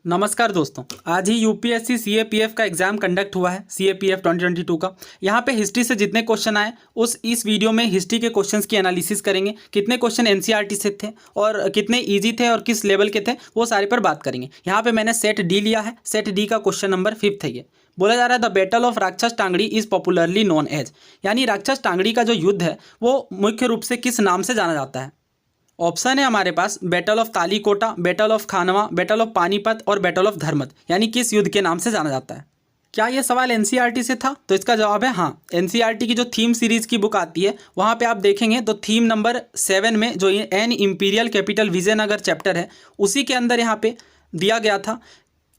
नमस्कार दोस्तों। आज ही यूपीएससी सीएपीएफ का एग्जाम कंडक्ट हुआ है, सीएपीएफ 2022 का। यहाँ पे हिस्ट्री से जितने क्वेश्चन आए इस वीडियो में हिस्ट्री के क्वेश्चंस की एनालिसिस करेंगे। कितने क्वेश्चन एनसीईआरटी से थे और कितने इजी थे और किस लेवल के थे वो सारे पर बात करेंगे। यहाँ पे मैंने सेट डी लिया है। सेट डी का क्वेश्चन नंबर 5 है। ये बोला जा रहा है the battle of Rakshasa Tangadi is popularly known as, यानी राक्षस टांगड़ी का जो युद्ध है वो मुख्य रूप से किस नाम से जाना जाता है। ऑप्शन है हमारे पास battle of Talikota, battle of Khanwa, battle of Panipat और बैटल ऑफ धर्मत, यानी किस युद्ध के नाम से जाना जाता है। क्या ये सवाल एनसीईआरटी से था? तो इसका जवाब है हाँ। एनसीईआरटी की जो थीम सीरीज की बुक आती है वहाँ पे आप देखेंगे तो थीम नंबर 7 में जो an imperial capital Vijayanagar chapter है उसी के अंदर यहाँ पे दिया गया था।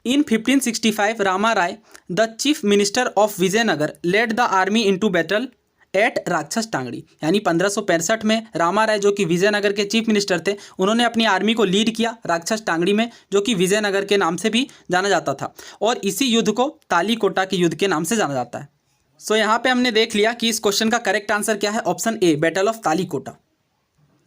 In 1565 Rama Raya the chief minister of Vijayanagar led the army into battle at Rakshasa Tangadi, यानी 1565 में रामा राय जो कि विजयनगर के चीफ मिनिस्टर थे उन्होंने अपनी आर्मी को लीड किया राक्षस टांगड़ी में, जो कि विजयनगर के नाम से भी जाना जाता था और इसी युद्ध को तालीकोटा के युद्ध के नाम से जाना जाता है। सो यहाँ पे हमने देख लिया कि इस क्वेश्चन का करेक्ट आंसर क्या है, option A battle of Talikota.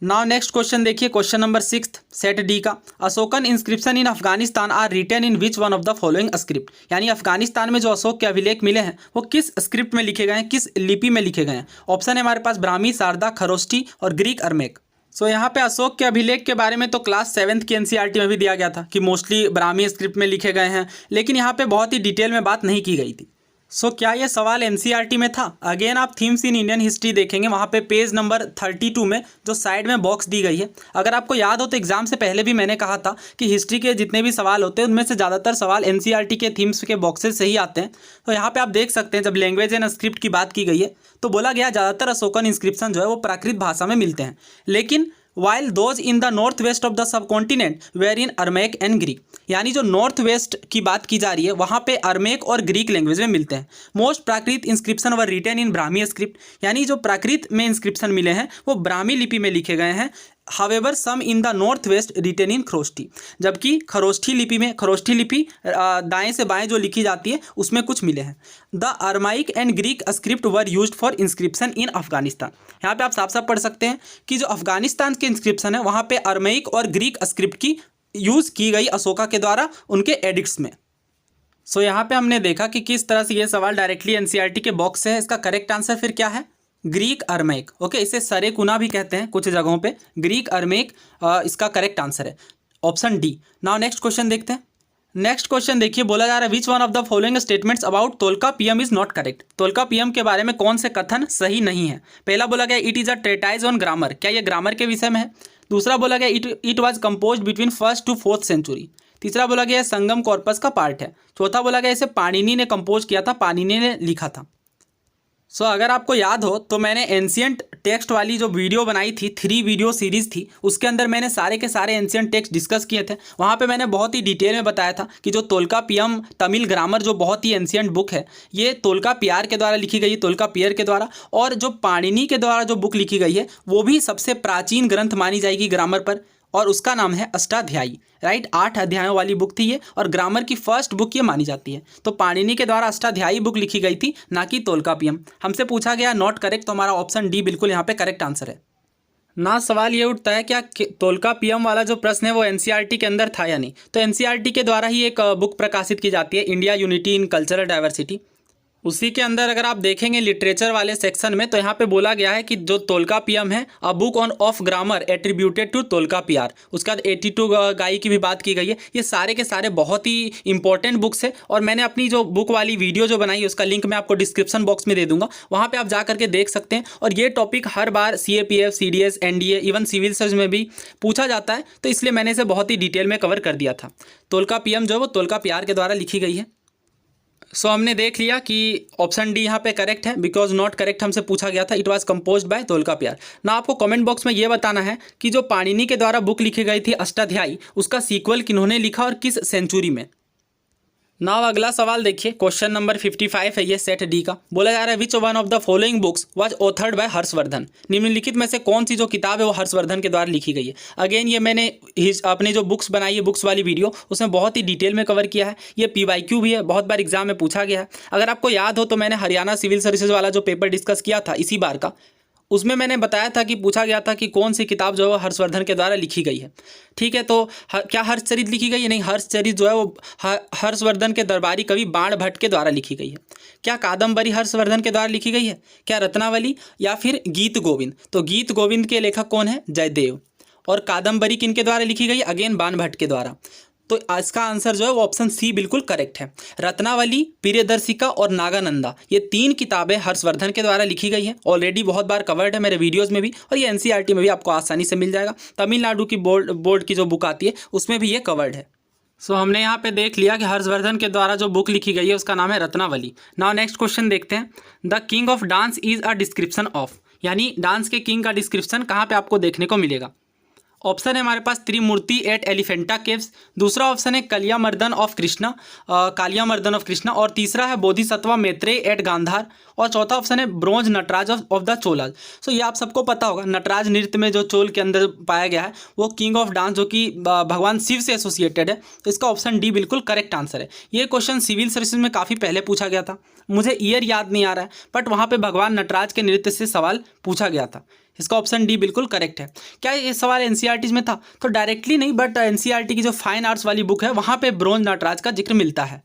Now next question देखिए, क्वेश्चन नंबर 6 सेट डी का। Ashokan inscription in Afghanistan are written in which one of the following script, यानी अफगानिस्तान में जो अशोक के अभिलेख मिले हैं वो किस स्क्रिप्ट में लिखे गए हैं, किस लिपि में लिखे गए हैं। ऑप्शन है हमारे पास ब्राह्मी, शारदा, खरोष्ठी और ग्रीक अरमेक। सो यहाँ पे अशोक के अभिलेख के बारे में तो क्लास 7th की एनसीईआरटी में भी दिया गया था कि मोस्टली ब्राह्मी स्क्रिप्ट में लिखे गए हैं, लेकिन यहाँ पे बहुत ही डिटेल में बात नहीं की गई थी। सो क्या ये सवाल एनसीईआरटी में था? अगेन आप थीम्स इन इंडियन हिस्ट्री देखेंगे, वहाँ पे पेज नंबर 32 में जो साइड में बॉक्स दी गई है, अगर आपको याद हो तो एग्जाम से पहले भी मैंने कहा था कि हिस्ट्री के जितने भी सवाल होते हैं उनमें से ज़्यादातर सवाल एनसीईआरटी के थीम्स के बॉक्सेस से ही आते हैं। तो यहाँ पे आप देख सकते हैं जब लैंग्वेज एंड स्क्रिप्ट की बात की गई है तो बोला गया ज़्यादातर अशोकन इंस्क्रिप्शन जो है वो प्राकृत भाषा में मिलते हैं, लेकिन while those in the north west of the subcontinent were in Aramaic and Greek, यानी जो नॉर्थ वेस्ट की बात की जा रही है वहाँ पे अरमेक और ग्रीक लैंग्वेज में मिलते हैं। Most Prakrit inscription were written in Brahmi script, यानी जो प्राकृत में इंस्क्रिप्शन मिले हैं वो ब्राह्मी लिपि में लिखे गए हैं। However some in the north west written in Kharosthi, जबकि खरोष्ठी लिपि में, खरोष्ठी लिपि दाएं से बाएं जो लिखी जाती है उसमें कुछ मिले हैं। The Aramaic and Greek script were used for inscription in Afghanistan, यहाँ पे आप साफ साफ पढ़ सकते हैं कि जो अफगानिस्तान के इंस्क्रिप्शन है वहाँ पे अरमाइक और ग्रीक स्क्रिप्ट की यूज़ की गई अशोका के द्वारा उनके एडिक्ट्स में। सो यहाँ पे हमने देखा कि किस तरह से ये सवाल डायरेक्टली एनसीईआरटी के बॉक्स से है। इसका करेक्ट आंसर फिर क्या है? ग्रीक अरमेक। ओके, इसे सरेकुना भी कहते हैं कुछ जगहों पे। ग्रीक अरमेक इसका करेक्ट आंसर है, option D. Now next question देखते हैं। नेक्स्ट क्वेश्चन देखिए, बोला जा रहा है which one of the following statements about Tolkappiyam is not correct, Tolkappiyam के बारे में कौन से कथन सही नहीं है। पहला बोला गया it is a treatise on grammar, क्या ये ग्रामर के विषय में है। दूसरा बोला गया it was composed between 1st to 4th century. तीसरा बोला गया संगम कॉर्पस का पार्ट है। चौथा बोला गया इसे पाणिनि ने कंपोज किया था, पाणिनि ने लिखा था। सो अगर आपको याद हो तो मैंने एंशियंट टेक्स्ट वाली जो वीडियो बनाई थी, 3 वीडियो सीरीज़ थी, उसके अंदर मैंने सारे के सारे एंशियंट टेक्स्ट डिस्कस किए थे। वहाँ पे मैंने बहुत ही डिटेल में बताया था कि जो तोल्कापियम तमिल ग्रामर जो बहुत ही एंशियंट बुक है ये तोल्कापियर के द्वारा लिखी गई है, तोल्कापियर के द्वारा, और जो पाणिनि के द्वारा जो बुक लिखी गई है वो भी सबसे प्राचीन ग्रंथ मानी जाएगी ग्रामर पर, और उसका नाम है अष्टाध्यायी। राइट, 8 अध्यायों वाली बुक थी ये और ग्रामर की फर्स्ट बुक ये मानी जाती है। तो पाणिनि के द्वारा अष्टाध्यायी बुक लिखी गई थी, ना कि तोल्कापियम। हमसे पूछा गया नॉट करेक्ट, तो हमारा ऑप्शन डी बिल्कुल यहाँ पे करेक्ट आंसर है ना। सवाल ये उठता है क्या तोल्कापियम वाला जो प्रश्न है वो एनसीईआरटी के अंदर था या नहीं। तो एनसीईआरटी के द्वारा ही एक बुक प्रकाशित की जाती है, India unity in cultural diversity. उसी के अंदर अगर आप देखेंगे लिटरेचर वाले सेक्शन में तो यहाँ पे बोला गया है कि जो तोल्कापियम है a book on of grammar attributed to Tolkappiyar, उसके बाद 82 गाई की भी बात की गई है। ये सारे के सारे बहुत ही इंपॉर्टेंट बुक्स है और मैंने अपनी जो बुक वाली वीडियो जो बनाई है उसका लिंक मैं आपको डिस्क्रिप्शन बॉक्स में दे दूंगा, वहाँ पर आप जा करके देख सकते हैं। और ये टॉपिक हर बार CAPF, CDS, NDA, even civil service में भी पूछा जाता है, तो इसलिए मैंने इसे बहुत ही डिटेल में कवर कर दिया था। तोल्कापियम जो है वो तोल्कापियर के द्वारा लिखी गई है। सो हमने देख लिया कि ऑप्शन डी यहाँ पे करेक्ट है, बिकॉज नॉट करेक्ट हमसे पूछा गया था। It was composed by Tolkappiyar. ना आपको कमेंट बॉक्स में ये बताना है कि जो पाणिनि के द्वारा बुक लिखी गई थी अष्टाध्यायी, उसका सीक्वल किन्होंने लिखा और किस सेंचुरी में। नाउ अगला सवाल देखिए, क्वेश्चन नंबर 55 है ये सेट डी का। बोला जा रहा है which one of the following books was authored bye Harshvardhan, निम्नलिखित में से कौन सी जो किताब है वो हर्षवर्धन के द्वारा लिखी गई है। अगेन ये मैंने अपनी जो बुक्स बनाई है, बुक्स वाली वीडियो, उसमें बहुत ही डिटेल में कवर किया है। ये पीवाईक्यू भी है, बहुत बार एग्जाम में पूछा गया है। अगर आपको याद हो तो मैंने हरियाणा सिविल सर्विसेज वाला जो पेपर डिस्कस किया था इसी बार का, उसमें मैंने बताया था कि पूछा गया था कि कौन सी किताब जो है वो हर्षवर्धन के द्वारा लिखी गई है। ठीक है, तो क्या हर्षचरित लिखी गई है? नहीं, हर्षचरित जो है वो हर्षवर्धन के दरबारी कवि बाण भट्ट के द्वारा लिखी गई है। क्या कादम्बरी हर्षवर्धन के द्वारा लिखी गई है? क्या रत्नावली या फिर गीत गोविंद? तो गीत गोविंद के लेखक कौन है? जयदेव। और कादम्बरी किनके द्वारा लिखी गई? अगेन बाण भट्ट के द्वारा। तो इसका आंसर जो है वो ऑप्शन सी बिल्कुल करेक्ट है। रत्नावली, प्रियदर्शिका और नागानंदा, ये 3 किताबें हर्षवर्धन के द्वारा लिखी गई हैं। ऑलरेडी बहुत बार कवर्ड है मेरे वीडियोस में भी, और ये एनसीईआरटी में भी आपको आसानी से मिल जाएगा। तमिलनाडु की बोर्ड की जो बुक आती है उसमें भी ये कवर्ड है। सो हमने यहाँ पे देख लिया कि हर्षवर्धन के द्वारा जो बुक लिखी गई है उसका नाम है रत्नावली। नाउ नेक्स्ट क्वेश्चन देखते हैं। The king of dance is a description of, यानी डांस के किंग का डिस्क्रिप्शन कहाँ पे आपको देखने को मिलेगा? ऑप्शन है हमारे पास त्रिमूर्ति एट एलिफेंटा केव्स, दूसरा ऑप्शन है कालियामर्दन ऑफ कृष्णा, और तीसरा है बोधिसत्व मैत्रेय एट गांधार, और चौथा ऑप्शन है bronze Nataraja of the Cholas. So ये आप सबको पता होगा, नटराज नृत्य में जो चोल के अंदर पाया गया है वो किंग ऑफ डांस जो कि भगवान शिव से एसोसिएटेड है। तो इसका ऑप्शन डी बिल्कुल करेक्ट आंसर है। ये क्वेश्चन सिविल सर्विसेज में काफ़ी पहले पूछा गया था, मुझे ईयर याद नहीं आ रहा है, बट वहाँ पे भगवान नटराज के नृत्य से सवाल पूछा गया था। इसका ऑप्शन डी बिल्कुल करेक्ट है। क्या ये सवाल एनसीईआरटी में था? तो डायरेक्टली नहीं, बट एनसीईआरटी की जो फाइन आर्ट्स वाली बुक है वहाँ पे ब्रोंज नटराज का जिक्र मिलता है।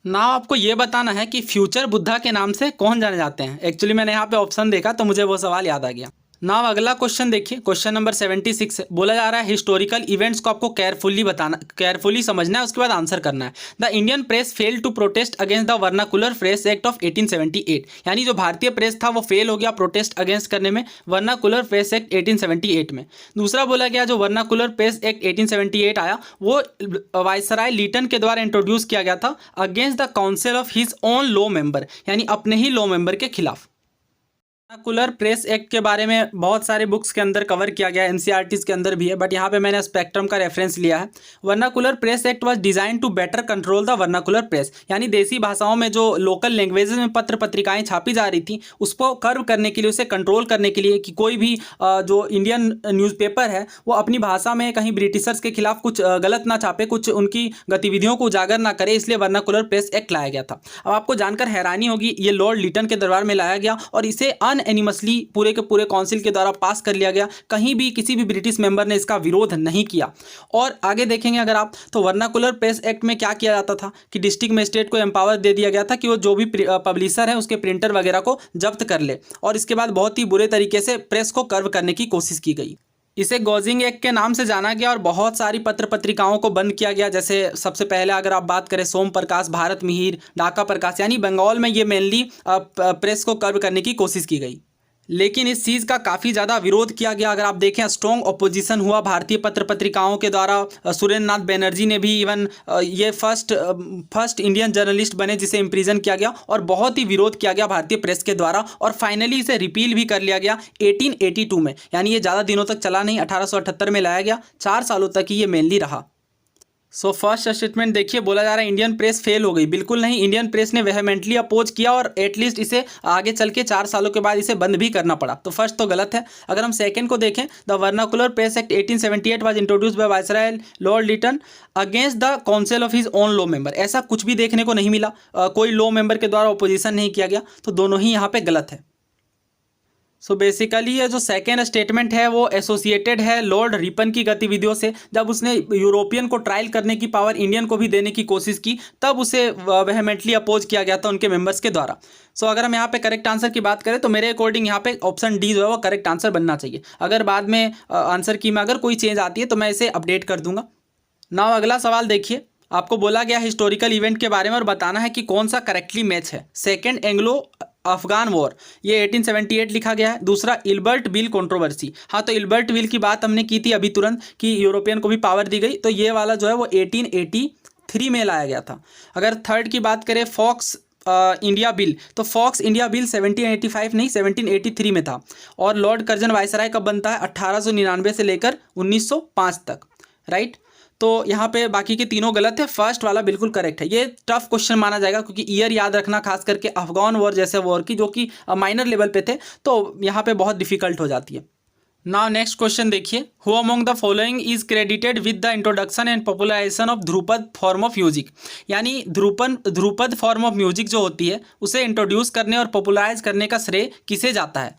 ना आपको ये बताना है कि फ्यूचर बुद्धा के नाम से कौन जाने जाते हैं। एक्चुअली मैंने यहाँ पे ऑप्शन देखा तो मुझे वो सवाल याद आ गया। नाउ अगला क्वेश्चन देखिए, क्वेश्चन नंबर 76 है। बोला जा रहा है हिस्टोरिकल इवेंट्स को आपको केयरफुली समझना है, उसके बाद आंसर करना है। The Indian press fail to protest against the vernacular press act of 1878, यानी जो भारतीय प्रेस था वो फेल हो गया प्रोटेस्ट अगेंस्ट करने में वर्नाकुलर प्रेस एक्ट 1878 में। दूसरा बोला गया जो वर्नाकुलर प्रेस एक्ट 1878 आया वो वायसराय लीटन के द्वारा इंट्रोड्यूस किया गया था against the council of his own law member, यानी अपने ही लॉ मेंबर के खिलाफ। वर्नाकुलर प्रेस एक्ट के बारे में बहुत सारे बुक्स के अंदर कवर किया गया है, एनसीईआरटीज के अंदर भी है, बट यहाँ पे मैंने स्पेक्ट्रम का रेफरेंस लिया है। Vernacular press act was design to better control the vernacular press, यानी देसी भाषाओं में जो लोकल लैंग्वेजेस में पत्र पत्रिकाएं छापी जा रही थी उसको कर्व करने के लिए, उसे कंट्रोल करने के लिए कि कोई भी जो इंडियन न्यूज़पेपर है वो अपनी भाषा में कहीं ब्रिटिशर्स के खिलाफ कुछ गलत ना छापे, कुछ उनकी गतिविधियों को उजागर ना करे, इसलिए वर्नाकुलर प्रेस एक्ट लाया गया था। अब आपको जानकर हैरानी होगी, ये लॉर्ड लीटन के दरबार में लाया गया और इसे एनिमसली पूरे के पूरे काउंसिल के द्वारा पास कर लिया गया। कहीं भी किसी भी ब्रिटिश मेंबर ने इसका विरोध नहीं किया। और आगे देखेंगे अगर आप, तो वर्नाकुलर प्रेस एक्ट में क्या किया जाता था कि डिस्ट्रिक्ट मजिस्ट्रेट को एम्पावर दे दिया गया था कि वो जो भी पब्लिशर है उसके प्रिंटर वगैरह को जब्त कर ले, और इसके बाद बहुत ही बुरे तरीके से प्रेस को कर्व करने की कोशिश की गई। इसे गॉजिंग एक्ट के नाम से जाना गया और बहुत सारी पत्र पत्रिकाओं को बंद किया गया। जैसे सबसे पहले अगर आप बात करें सोम प्रकाश, भारत मिहिर, ढाका प्रकाश, यानी बंगाल में ये मेनली प्रेस को कर्व करने की कोशिश की गई। लेकिन इस चीज़ का काफ़ी ज़्यादा विरोध किया गया। अगर आप देखें स्ट्रॉन्ग अपोजिशन हुआ भारतीय पत्र पत्रिकाओं के द्वारा। सुरेंद्र नाथ बैनर्जी ने भी इवन ये फर्स्ट इंडियन जर्नलिस्ट बने जिसे इम्प्रिजन किया गया, और बहुत ही विरोध किया गया भारतीय प्रेस के द्वारा, और फाइनली इसे रिपील भी कर लिया गया 1882 में। यानी ये ज़्यादा दिनों तक चला नहीं, 1878 में लाया गया, 4 सालों तक ही ये मेनली रहा। सो फर्स्ट स्टेटमेंट देखिए, बोला जा रहा है इंडियन प्रेस फेल हो गई। बिल्कुल नहीं, इंडियन प्रेस ने वेहेमेंटली अपोज किया और एटलीस्ट इसे आगे चल के 4 सालों के बाद इसे बंद भी करना पड़ा। तो फर्स्ट तो गलत है। अगर हम सेकंड को देखें, the vernacular press act 1878 was introduced by viceroy Lord Lytton against the council of his own law member. ऐसा कुछ भी देखने को नहीं मिला, कोई लॉ मेंबर के द्वारा अपोजिशन नहीं किया गया, तो दोनों ही यहाँ पे गलत है। सो बेसिकली ये जो सेकेंड स्टेटमेंट है वो एसोसिएटेड है लॉर्ड रिपन की गतिविधियों से। जब उसने यूरोपियन को ट्रायल करने की पावर इंडियन को भी देने की कोशिश की, तब उसे वेहेमेंटली अपोज किया गया था उनके मेंबर्स के द्वारा। सो अगर हम यहाँ पे करेक्ट आंसर की बात करें तो मेरे अकॉर्डिंग यहाँ पे ऑप्शन डी जो है वो करेक्ट आंसर बनना चाहिए। अगर बाद में आंसर की में अगर कोई चेंज आती है तो मैं इसे अपडेट कर दूंगा। नाउ अगला सवाल देखिए, आपको बोला गया हिस्टोरिकल इवेंट के बारे में और बताना है कि कौन सा करेक्टली मैच है। सेकेंड एंग्लो अफगान वॉर, ये 1878 लिखा गया है। दूसरा इल्बर्ट बिल कंट्रोवर्सी, हाँ तो इल्बर्ट बिल की बात हमने की थी अभी तुरंत कि यूरोपियन को भी पावर दी गई, तो ये वाला जो है वो 1883 में लाया गया था। अगर थर्ड की बात करें फॉक्स इंडिया बिल, तो फॉक्स इंडिया बिल 1785 नहीं 1783 में था। और लॉर्ड कर्जन वायसराय कब बनता है? 1899 से लेकर 1905 तक, राइट। तो यहाँ पे बाकी के तीनों गलत है, फर्स्ट वाला बिल्कुल करेक्ट है। ये टफ क्वेश्चन माना जाएगा क्योंकि ईयर याद रखना, खास करके अफगान वॉर जैसे वॉर की जो कि माइनर लेवल पे थे, तो यहाँ पे बहुत डिफिकल्ट हो जाती है। नाउ नेक्स्ट क्वेश्चन देखिए, who among the following is credited with the introduction and popularisation of Dhrupad form of music, यानी ध्रुपद फॉर्म ऑफ म्यूजिक जो होती है उसे इंट्रोड्यूस करने और पॉपुलराइज करने का श्रेय किसे जाता है?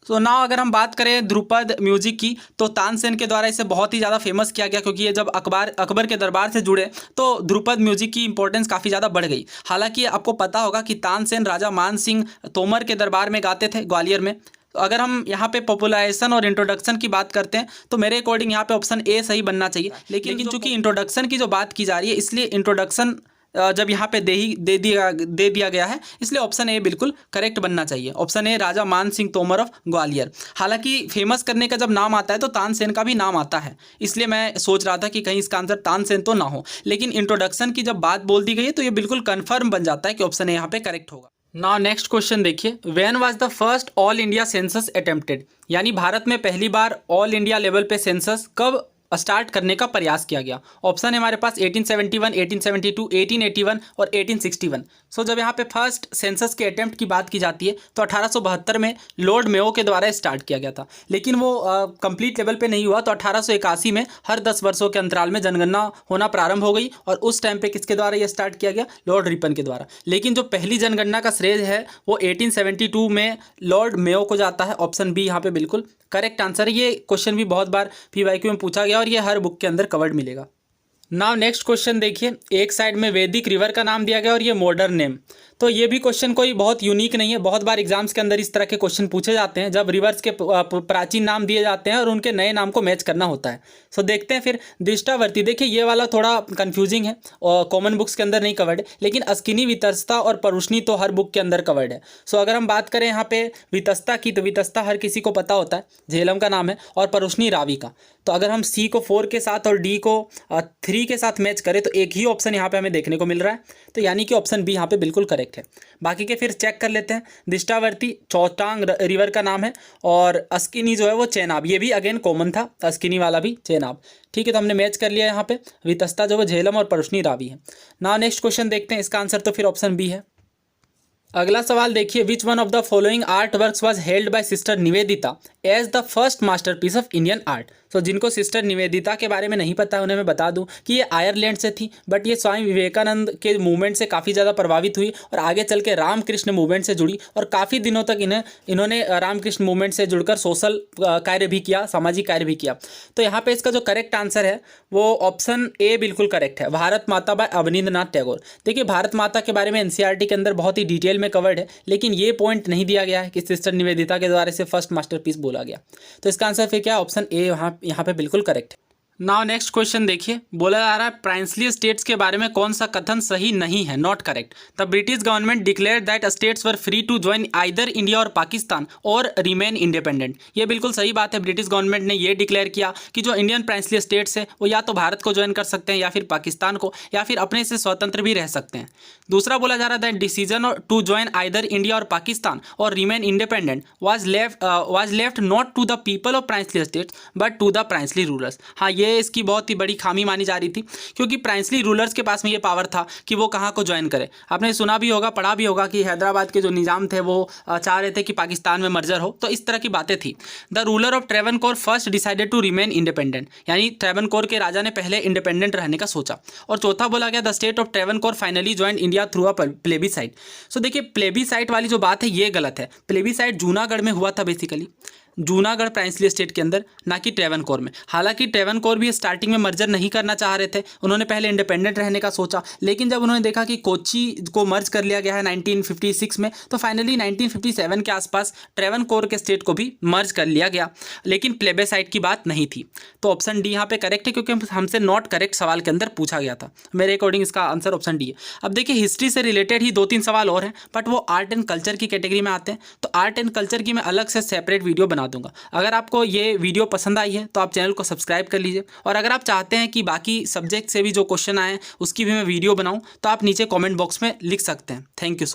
सो नाउ अगर हम बात करें ध्रुपद म्यूजिक की, तो तानसेन के द्वारा इसे बहुत ही ज़्यादा फेमस किया गया, क्योंकि ये जब अकबर के दरबार से जुड़े तो ध्रुपद म्यूजिक की इंपॉर्टेंस काफ़ी ज़्यादा बढ़ गई। हालांकि आपको पता होगा कि तानसेन राजा मान सिंह तोमर के दरबार में गाते थे ग्वालियर में। तो अगर हम यहाँ पे पॉपुलराइजेशन और इंट्रोडक्शन की बात करते हैं तो मेरे अकॉर्डिंग यहाँ पे ऑप्शन ए सही बनना चाहिए। लेकिन चूंकि इंट्रोडक्शन की जो बात की जा रही है, इसलिए इंट्रोडक्शन जब यहाँ पे दे दिया गया है, इसलिए ऑप्शन ए बिल्कुल करेक्ट बनना चाहिए। ऑप्शन ए राजा मान सिंह तोमर ऑफ ग्वालियर। हालांकि फेमस करने का जब नाम आता है तो तानसेन का भी नाम आता है, इसलिए मैं सोच रहा था कि कहीं इसका आंसर तानसेन तो ना हो, लेकिन इंट्रोडक्शन की जब बात बोल दी गई है तो ये बिल्कुल कन्फर्म बन जाता है कि ऑप्शन ए यहाँ पे करेक्ट होगा। नाउ नेक्स्ट क्वेश्चन देखिए, when was the first all India census attempted, यानी भारत में पहली बार ऑल इंडिया लेवल पे सेंसस कब स्टार्ट करने का प्रयास किया गया। ऑप्शन है हमारे पास 1871, 1872, 1881 और 1861। सो जब यहाँ पे फर्स्ट सेंसस के अटेम्प्ट की बात की जाती है तो 1872 में लॉर्ड मेयो के द्वारा स्टार्ट किया गया था, लेकिन वो कंप्लीट लेवल पे नहीं हुआ। तो 1881 में हर 10 वर्षों के अंतराल में जनगणना होना प्रारंभ हो गई, और उस टाइम पे किसके द्वारा ये स्टार्ट किया गया, लॉर्ड रिपन के द्वारा। लेकिन जो पहली जनगणना का श्रेय है वो 1872 में लॉर्ड मेयो को जाता है। ऑप्शन बी यहाँ पे बिल्कुल करेक्ट आंसर है। ये क्वेश्चन भी बहुत बार पीवाईक्यू में पूछा गया और ये हर बुक के अंदर कवर्ड मिलेगा। नाउ नेक्स्ट क्वेश्चन देखिए, एक साइड में वैदिक रिवर का नाम दिया गया और ये मॉडर्न नेम। तो ये भी क्वेश्चन कोई बहुत यूनिक नहीं है, बहुत बार एग्जाम्स के अंदर इस तरह के क्वेश्चन पूछे जाते हैं जब रिवर्स के प्राचीन नाम दिए जाते हैं और उनके नए नाम को मैच करना होता है। सो देखते हैं फिर। दृष्टावर्ती, देखिए ये वाला थोड़ा कंफ्यूजिंग है और कॉमन बुक्स के अंदर नहीं कवर्ड है, लेकिन अस्किनी, वितस्ता और परुष्णी तो हर बुक के अंदर कवर्ड है। सो अगर हम बात करें यहाँ पे वितस्ता की, तो वितस्ता हर किसी को पता होता है, झेलम का नाम है, और परुष्णी रावी का। तो अगर हम सी को 4 के साथ और डी को 3 के साथ मैच करें तो एक ही ऑप्शन यहाँ पे हमें देखने को मिल रहा है, तो यानी कि ऑप्शन बी यहाँ पे बिल्कुल करेक्ट है। बाकी के फिर चेक कर लेते हैं। दृष्टावर्ती चौटांग रिवर का नाम है, और अस्किनी जो है वो चेनाब, ये भी अगेन कॉमन था, अस्किनी वाला भी चेनाब। ठीक है, तो हमने मैच कर लिया यहाँ पे। वितस्ता जो है झेलम और परुष्णी रावी है। नाउ नेक्स्ट क्वेश्चन देखते हैं, इसका आंसर तो फिर ऑप्शन बी है। अगला सवाल देखिए, which one of the following art works was held by sister Nivedita as the first masterpiece of Indian art. तो जिनको सिस्टर निवेदिता के बारे में नहीं पता उन्हें मैं बता दूं कि ये आयरलैंड से थी, बट ये स्वामी विवेकानंद के मूवमेंट से काफ़ी ज़्यादा प्रभावित हुई और आगे चल के रामकृष्ण मूवमेंट से जुड़ी, और काफ़ी दिनों तक इन्होंने रामकृष्ण मूवमेंट से जुड़कर सोशल कार्य भी किया, सामाजिक कार्य भी किया। तो यहाँ पे इसका जो करेक्ट आंसर है वो ऑप्शन ए बिल्कुल करेक्ट है, भारत माता बाय अवनींद्रनाथ टैगोर। देखिए भारत माता के बारे में एनसीईआरटी के अंदर बहुत ही डिटेल में कवर्ड है, लेकिन ये पॉइंट नहीं दिया गया है कि सिस्टर निवेदिता के द्वारा इसे फर्स्ट मास्टरपीस बोला गया। तो इसका आंसर फिर क्या, ऑप्शन ए यहाँ पे बिल्कुल करेक्ट है। नाउ नेक्स्ट क्वेश्चन देखिए, बोला जा रहा है प्राइंसली स्टेट्स के बारे में कौन सा कथन सही नहीं है, not correct. The British government declare that states were free to join either India और पाकिस्तान और रिमेन इंडिपेंडेंट। ये बिल्कुल सही बात है। ब्रिटिश गवर्नमेंट ने ये डिक्लेयर किया कि जो इंडियन प्राइंसली स्टेट्स है वो या तो भारत को ज्वाइन कर सकते हैं या फिर पाकिस्तान को, या फिर अपने से स्वतंत्र भी रह सकते हैं। दूसरा बोला जा रहा था decision to join either India और पाकिस्तान और remain independent was left not to the people of princely states but to the princely rulers. हाँ, ये इसकी बहुत ही बड़ी खामी मानी जा रही थी, क्योंकि प्राइंसली रूलर्स के पास में ये पावर था कि वो कहाँ को ज्वाइन करे। आपने सुना भी होगा, पढ़ा भी होगा कि हैदराबाद के जो निज़ाम थे वो चाह रहे थे कि पाकिस्तान में मर्जर हो, तो इस तरह की बातें थी। The ruler of Travancore first decided to remain independent, यानी ट्रेवनकोर के राजा ने पहले इंडिपेंडेंट रहने का सोचा। और चौथा बोला गया the state of Travancore finally join India through a plebiscite. So देखिए प्लेबीसाइट वाली जो बात है ये गलत है। प्लेबीसाइट जूनागढ़ में हुआ था, बेसिकली जूनागढ़ प्राइंसली स्टेट के अंदर, ना कि ट्रेवनकोर में। हालांकि ट्रेवनकोर भी स्टार्टिंग में मर्जर नहीं करना चाह रहे थे, उन्होंने पहले इंडिपेंडेंट रहने का सोचा, लेकिन जब उन्होंने देखा कि कोच्चि को मर्ज कर लिया गया है 1956 में, तो फाइनली 1957 के आसपास ट्रेवनकोर के स्टेट को भी मर्ज कर लिया गया, लेकिन प्लेबीसाइट की बात नहीं थी। तो ऑप्शन डी यहाँ पे करेक्ट है, क्योंकि हमसे नॉट करेक्ट सवाल के अंदर पूछा गया था। मेरे अकॉर्डिंग इसका आंसर ऑप्शन डी है। अब देखिए हिस्ट्री से रिलेटेड ही 2-3 सवाल और हैं, बट वो आर्ट एंड कल्चर की कैटेगरी में आते हैं, तो आर्ट एंड कल्चर की मैं अलग से सेपरेट वीडियो बना दूंगा। अगर आपको ये वीडियो पसंद आई है तो आप चैनल को सब्सक्राइब कर लीजिए, और अगर आप चाहते हैं कि बाकी सब्जेक्ट से भी जो क्वेश्चन आए उसकी भी मैं वीडियो बनाऊं तो आप नीचे कमेंट बॉक्स में लिख सकते हैं। Thank you so